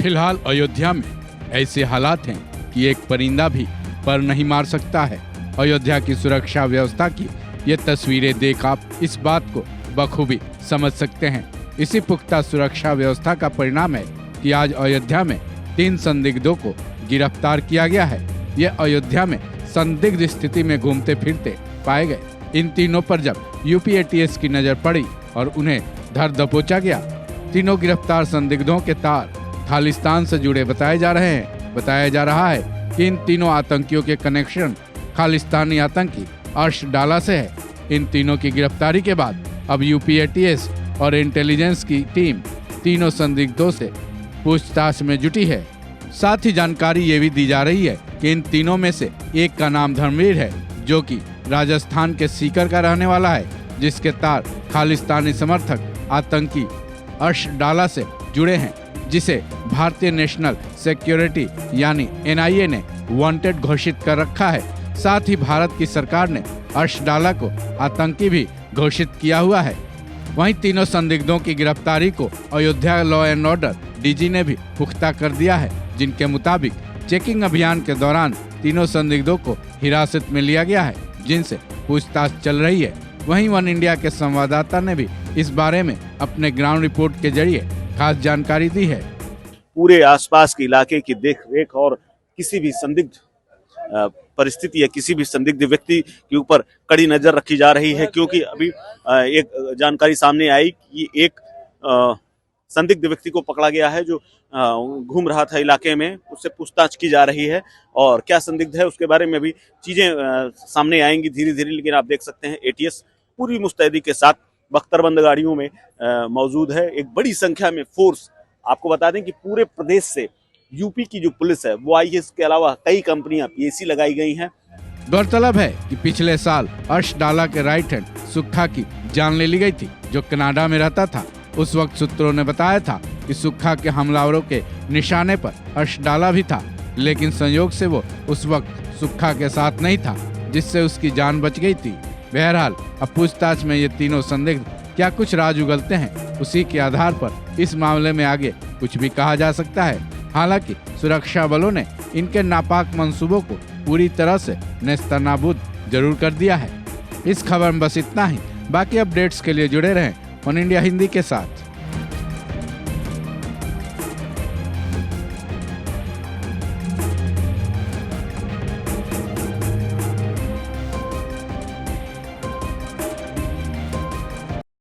फिलहाल अयोध्या में ऐसे हालात हैं कि एक परिंदा भी पर नहीं मार सकता है। अयोध्या की सुरक्षा व्यवस्था की ये तस्वीरें देख आप इस बात को बखूबी समझ सकते हैं। इसी पुख्ता सुरक्षा व्यवस्था का परिणाम है कि आज अयोध्या में 3 संदिग्धों को गिरफ्तार किया गया है। ये अयोध्या में संदिग्ध स्थिति में घूमते फिरते पाए गए। इन तीनों पर जब यूपी एटीएस की नजर पड़ी और उन्हें धर दबोचा गया, तीनों गिरफ्तार संदिग्धों के तार खालिस्तान से जुड़े बताए जा रहे हैं। बताया जा रहा है कि इन तीनों आतंकियों के कनेक्शन खालिस्तानी आतंकी अर्श डाला से है। इन तीनों की गिरफ्तारी के बाद अब यूपी एटीएस और इंटेलिजेंस की टीम तीनों संदिग्धों से पूछताछ में जुटी है। साथ ही जानकारी ये भी दी जा रही है कि इन तीनों में से एक का नाम धर्मवीर है, जो कि राजस्थान के सीकर का रहने वाला है, जिसके तार खालिस्तानी समर्थक आतंकी अर्श डाला से जुड़े हैं, जिसे भारतीय नेशनल सिक्योरिटी यानी एनआईए ने वांटेड घोषित कर रखा है। साथ ही भारत की सरकार ने अर्श डाला को आतंकी भी घोषित किया हुआ है। वहीं तीनों संदिग्धों की गिरफ्तारी को Ayodhya law and order DG ने भी पुख्ता कर दिया है, जिनके मुताबिक चेकिंग अभियान के दौरान तीनों संदिग्धों को हिरासत में लिया गया है, जिनसे पूछताछ चल रही है। वहीं वन इंडिया के संवाददाता ने भी इस बारे में अपने ग्राउंड रिपोर्ट के जरिए खास जानकारी दी है। पूरे आसपास के इलाके की देखरेख और किसी भी संदिग्ध परिस्थिति या किसी भी संदिग्ध व्यक्ति के ऊपर कड़ी नजर रखी जा रही है, क्योंकि अभी एक जानकारी सामने आई कि एक संदिग्ध व्यक्ति को पकड़ा गया है जो घूम रहा था इलाके में। उससे पूछताछ की जा रही है और क्या संदिग्ध है उसके बारे में भी चीजें सामने आएंगी धीरे धीरे। लेकिन आप देख सकते हैं एटीएस पूरी मुस्तैदी के साथ बख्तरबंद गाड़ियों में मौजूद है। एक बड़ी संख्या में फोर्स, आपको बता दें कि पूरे प्रदेश से यूपी की जो पुलिस है वो आई है। इसके अलावा कई कंपनियां पीएसी लगाई गई हैं। गौरतलब है कि पिछले साल अर्श डाला के राइट हैंड सुक्खा की जान ले ली गई थी, जो कनाडा में रहता था। उस वक्त सूत्रों ने बताया था कि सुक्खा के हमलावरों के निशाने पर अर्श डाला भी था, लेकिन संयोग से वो उस वक्त सुक्खा के साथ नहीं था, जिससे उसकी जान बच गई थी। बहरहाल अब पूछताछ में ये तीनों संदिग्ध क्या कुछ राज उगलते हैं, उसी के आधार पर इस मामले में आगे कुछ भी कहा जा सकता है। हालांकि सुरक्षा बलों ने इनके नापाक मंसूबों को पूरी तरह से नेस्तनाबूद जरूर कर दिया है। इस खबर में बस इतना ही। बाकी अपडेट्स के लिए जुड़े रहें वन इंडिया हिंदी के साथ।